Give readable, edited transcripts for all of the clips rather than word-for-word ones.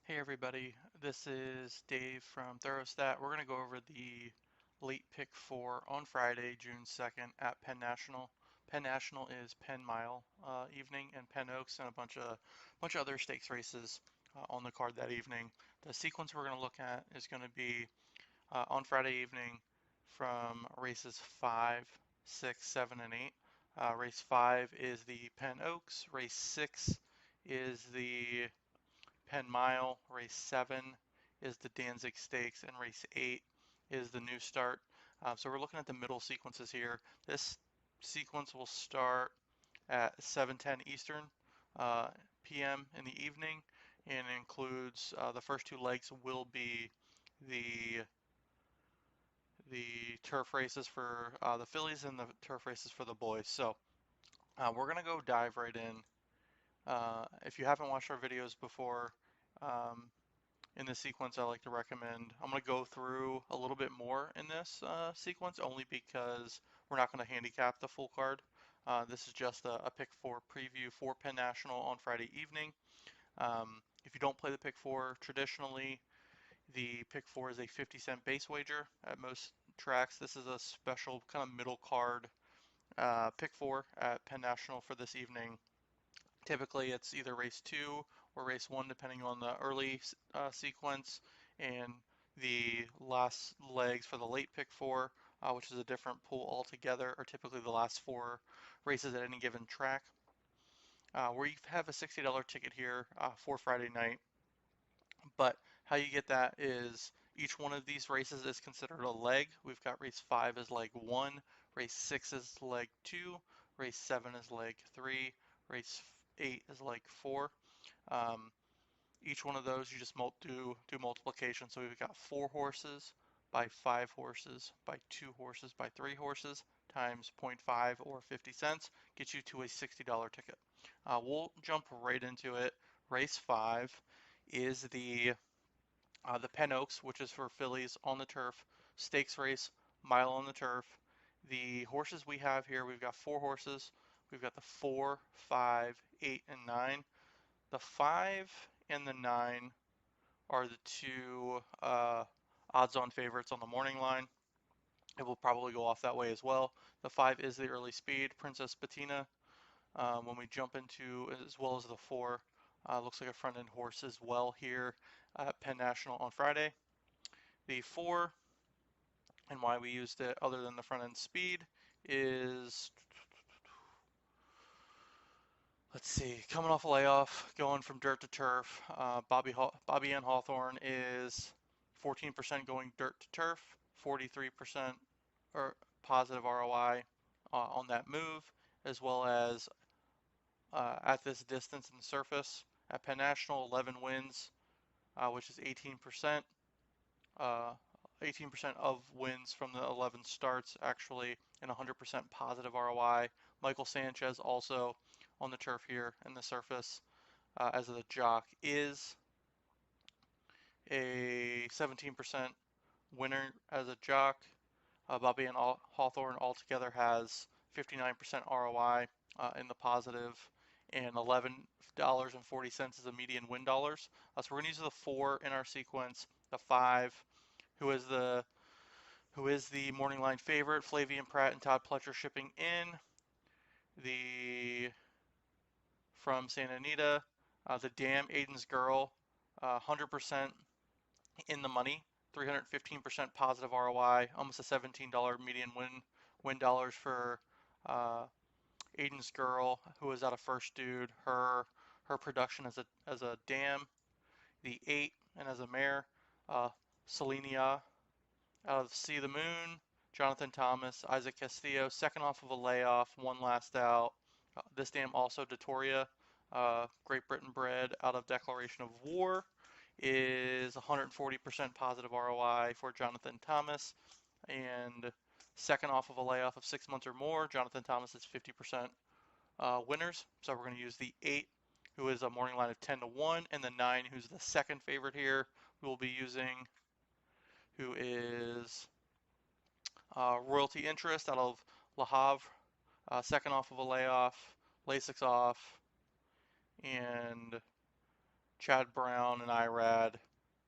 Hey everybody, this is Dave from Therostat. We're going to go over the late pick four on Friday, June 2nd at Penn National. Penn National is Penn Mile evening and Penn Oaks and a bunch of other stakes races on the card that evening. The sequence we're going to look at is going to be on Friday evening from races 5, 6, 7, and 8. Race 5 is the Penn Oaks. Race 6 is the Penn Mile. Race 7 is the Danzig Stakes, and race 8 is the New Start. So we're looking at the middle sequences here. This sequence will start at 7:10 Eastern p.m. in the evening, and includes the first two legs will be the the turf races for the fillies and the turf races for the boys. So we're gonna go dive right in. If you haven't watched our videos before, um, in this sequence, I like to recommend. I'm going to go through a little bit more in this sequence only because we're not going to handicap the full card. This is just a pick four preview for Penn National on Friday evening. If you don't play the pick four traditionally, the pick four is a 50-cent base wager at most tracks. This is a special kind of middle card pick four at Penn National for this evening. Typically, it's either race 2 or race 1, depending on the early sequence, and the last legs for the late pick 4, which is a different pool altogether, are typically the last 4 races at any given track. We have a $60 ticket here for Friday night, but how you get that is each one of these races is considered a leg. We've got race 5 is leg 1, race 6 is leg 2, race 7 is leg 3, race 8 is leg 4. Um, each one of those you just do multiplication. So we've got 4 horses by 5 horses by 2 horses by 3 horses times 0.5 or 50 cents gets you to a $60 ticket. We'll jump right into it. Race 5 is the Penn Oaks, which is for fillies on the turf, stakes race, mile on the turf. The horses we have here, we've got 4 horses. We've got the 4, 5, 8, and 9. The 5 and the 9 are the two odds-on favorites on the morning line. It will probably go off that way as well. The 5 is the early speed, Princess Bettina. When we jump into, as well as the 4, looks like a front-end horse as well here at Penn National on Friday. The 4, and why we used it other than the front-end speed, is, let's see, coming off a layoff, going from dirt to turf. Bobby Ann Hawthorne is 14% going dirt to turf, 43% or positive ROI on that move, as well as at this distance in the surface. At Penn National, 11 wins, which is 18%. 18% of wins from the 11 starts actually, and 100% positive ROI. Michael Sanchez also on the turf here in the surface as the jock is a 17% winner as a jock. Bobby and Hawthorne altogether has 59% ROI in the positive, and $11.40 is a median win dollars. So we're going to use the 4 in our sequence, the 5, who is the morning line favorite, Flavian Pratt and Todd Pletcher shipping in. The from Santa Anita, the Dam Aiden's Girl, 100% in the money, 315% positive ROI, almost a $17 median win dollars for uh, Aiden's Girl, who was out of First Dude. Her production as a dam, the 8, and as a mare, Selenia out of See the Moon, Jonathan Thomas, Isaac Castillo, second off of a layoff, one last out. This dam also Detoria, Great Britain bred out of Declaration of War, is 140% positive ROI for Jonathan Thomas. And second off of a layoff of 6 months or more, Jonathan Thomas is 50% winners. So we're going to use the 8, who is a morning line of 10 to 1, and the 9, who's the second favorite here. We will be using, who is royalty interest out of Le Havre, second off of a layoff, Lasix off, and Chad Brown and Irad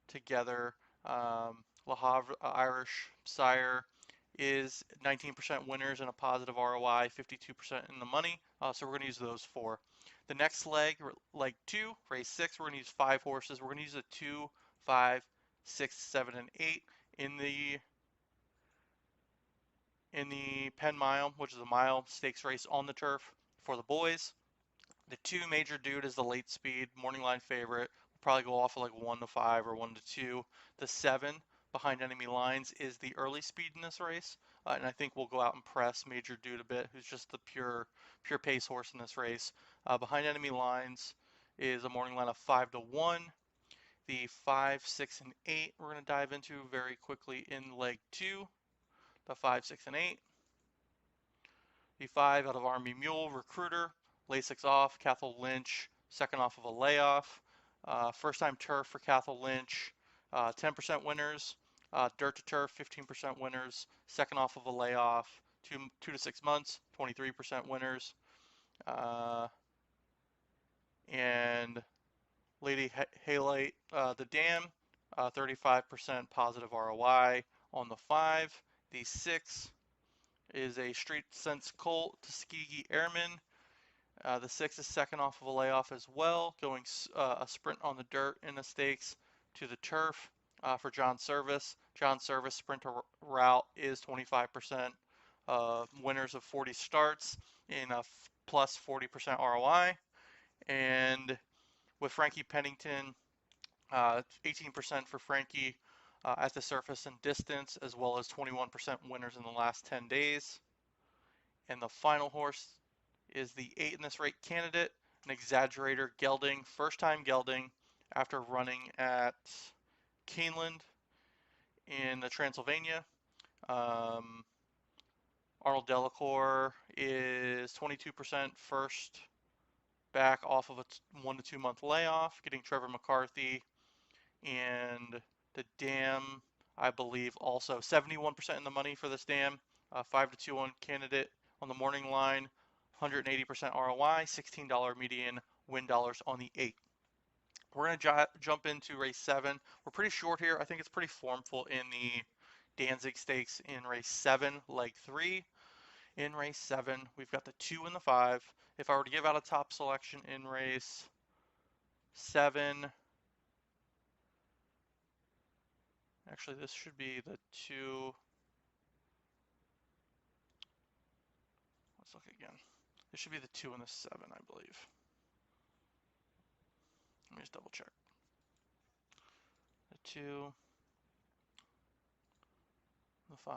together. Le Havre Irish Sire is 19% winners and a positive ROI, 52% in the money. So we're going to use those four. The next leg 2, race 6, we're going to use 5 horses. We're going to use a 2, 5, 6, 7, and 8 in the Penn Mile, which is a mile stakes race on the turf for the boys. The 2 Major Dude is the late speed morning line favorite. We'll probably go off of like 1 to 5 or 1 to 2. The 7 Behind Enemy Lines is the early speed in this race, and I think we'll go out and press Major Dude a bit, who's just the pure pace horse in this race. Behind Enemy Lines is a morning line of 5 to 1. The 5, 6, and 8 we're going to dive into very quickly in leg 2. The 5, 6, and 8. The 5 out of Army Mule, Recruiter, Lasix off, Cathal Lynch, second off of a layoff. First time turf for Cathal Lynch, 10% winners. Dirt to turf, 15% winners. Second off of a layoff, 2 to 6 months, 23% winners. And Lady Halite, the Dam, 35% positive ROI on the 5. The 6 is a Street Sense Colt, Tuskegee Airman. The 6 is second off of a layoff as well, going a sprint on the dirt in the stakes to the turf for John Service. John Service sprint to route is 25%. Winners of 40 starts in a plus 40% ROI. And with Frankie Pennington, 18% for Frankie at the surface and distance, as well as 21% winners in the last 10 days. And the final horse is the 8 in this rate Candidate, an exaggerator gelding, first time gelding after running at Keeneland in the Transylvania. Arnold Delacour is 22% first back off of a 1 to 2 month layoff, getting Trevor McCarthy. And the Dam, I believe, also 71% in the money for this Dam. 5 to 2 on Candidate on the morning line, 180% ROI, $16 median win dollars on the 8. We're going to jump into race 7. We're pretty short here. I think it's pretty formful in the Danzig Stakes in race 7, leg 3. In race 7, we've got the 2 and the 5. If I were to give out a top selection in race 7, actually this should be the 2. Let's look again. This should be the 2 and the 7, I believe. Let me just double check. The 2, the 5.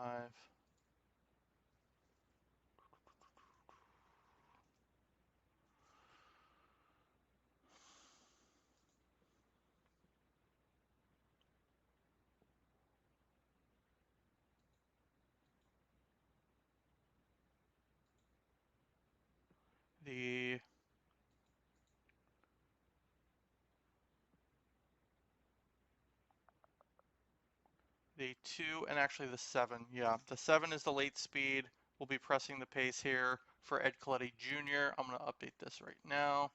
The 2 and actually the 7. Yeah, the 7 is the late speed. We'll be pressing the pace here for Ed Coletti Jr. I'm going to update this right now.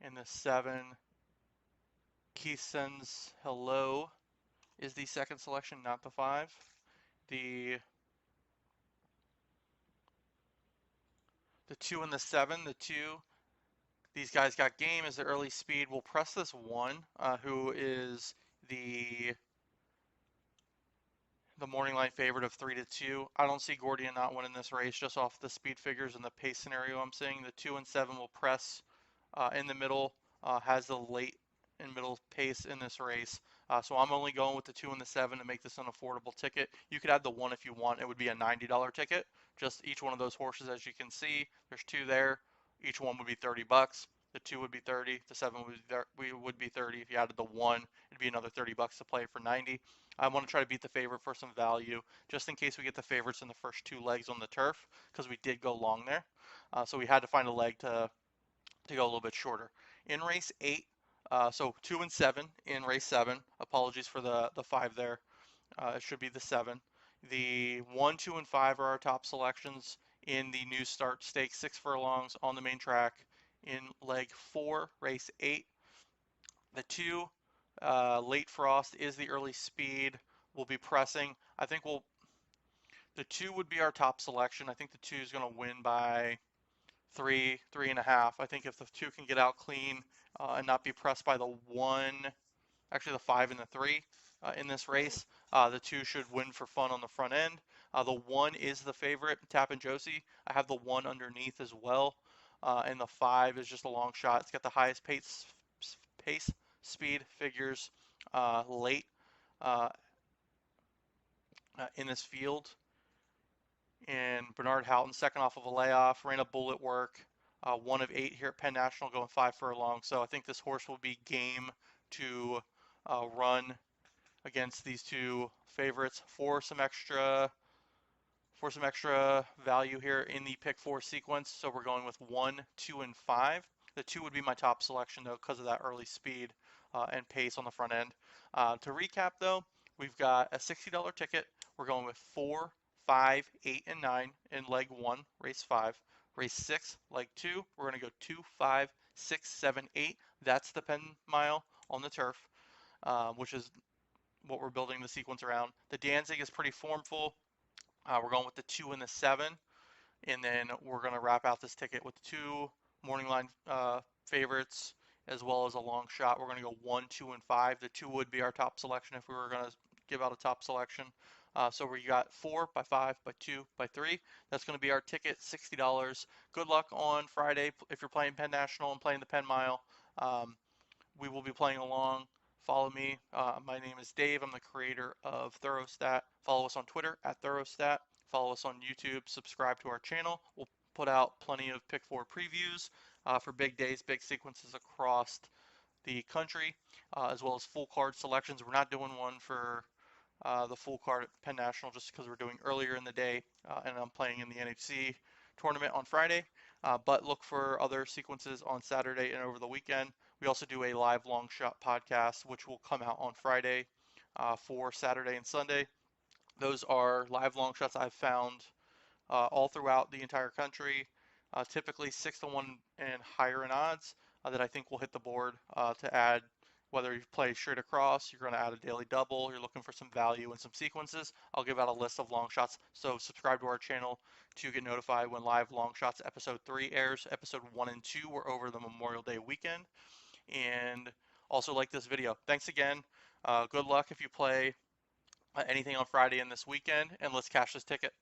And the 7, Keith Sends Hello is the second selection, not the 5. The 2 and the 7, the 2, these guys got game as the early speed. We'll press this 1, who is the morning line favorite of 3 to 2. I don't see Gordian not winning this race just off the speed figures and the pace scenario I'm seeing. The 2 and 7 will press in the middle, has the late and middle pace in this race. So I'm only going with the 2 and the 7 to make this an affordable ticket. You could add the 1 if you want. It would be a $90 ticket. Just each one of those horses, as you can see, there's 2 there. Each one would be 30 bucks. The 2 would be 30. The 7 would be 30. If you added the 1, it'd be another 30 bucks to play for 90. I want to try to beat the favorite for some value, just in case we get the favorites in the first 2 legs on the turf, because we did go long there. So we had to find a leg to go a little bit shorter. In race 8, so 2 and 7 in race 7. Apologies for the 5 there. It should be the 7. The 1, 2, and 5 are our top selections in the new start stakes, 6 furlongs on the main track. In leg 4, race 8, The 2, Late Frost, is the early speed. We'll be pressing. I think the 2 would be our top selection. I think the 2 is going to win by 3.5. I think if the 2 can get out clean and not be pressed by the 1, actually the 5 and the 3 in this race, the 2 should win for fun on the front end. The 1 is the favorite, Tappan Josie. I have the 1 underneath as well. And the 5 is just a long shot. It's got the highest pace speed figures late uh, in this field. And Bernard Houghton, second off of a layoff, ran a bullet work, 1 of 8 here at Penn National, going 5 furlongs. So I think this horse will be game to run against these 2 favorites for some extra value here in the pick 4 sequence. So we're going with 1, 2, and 5. The 2 would be my top selection though because of that early speed and pace on the front end. To recap though, we've got a $60 ticket. We're going with 4, 5, 8, and 9 in leg 1, race 5. Race 6, leg 2, we're going to go 2, 5, 6, 7, 8. That's the Penn Mile on the turf, which is what we're building the sequence around. The Danzig is pretty formful. We're going with the 2 and the 7, and then we're going to wrap out this ticket with 2 morning line favorites as well as a long shot. We're going to go 1, 2, and 5. The 2 would be our top selection if we were going to give out a top selection. So we got 4 by 5 by 2 by 3. That's going to be our ticket, $60. Good luck on Friday if you're playing Penn National and playing the Penn Mile. We will be playing along. Follow me. My name is Dave. I'm the creator of Therostat. Follow us on Twitter at Therostat. Follow us on YouTube. Subscribe to our channel. We'll put out plenty of Pick 4 previews for big days, big sequences across the country, as well as full card selections. We're not doing one for the full card at Penn National just because we're doing earlier in the day and I'm playing in the NHC tournament on Friday. But look for other sequences on Saturday and over the weekend. We also do a live long shot podcast, which will come out on Friday for Saturday and Sunday. Those are live long shots I've found all throughout the entire country, typically 6-1 and higher in odds that I think will hit the board to add. Whether you play straight across, you're going to add a daily double, you're looking for some value and some sequences, I'll give out a list of long shots. So subscribe to our channel to get notified when live long shots episode 3 airs. Episode 1 and 2 were over the Memorial Day weekend. And also like this video. Thanks again. Good luck if you play anything on Friday and this weekend, and let's cash this ticket.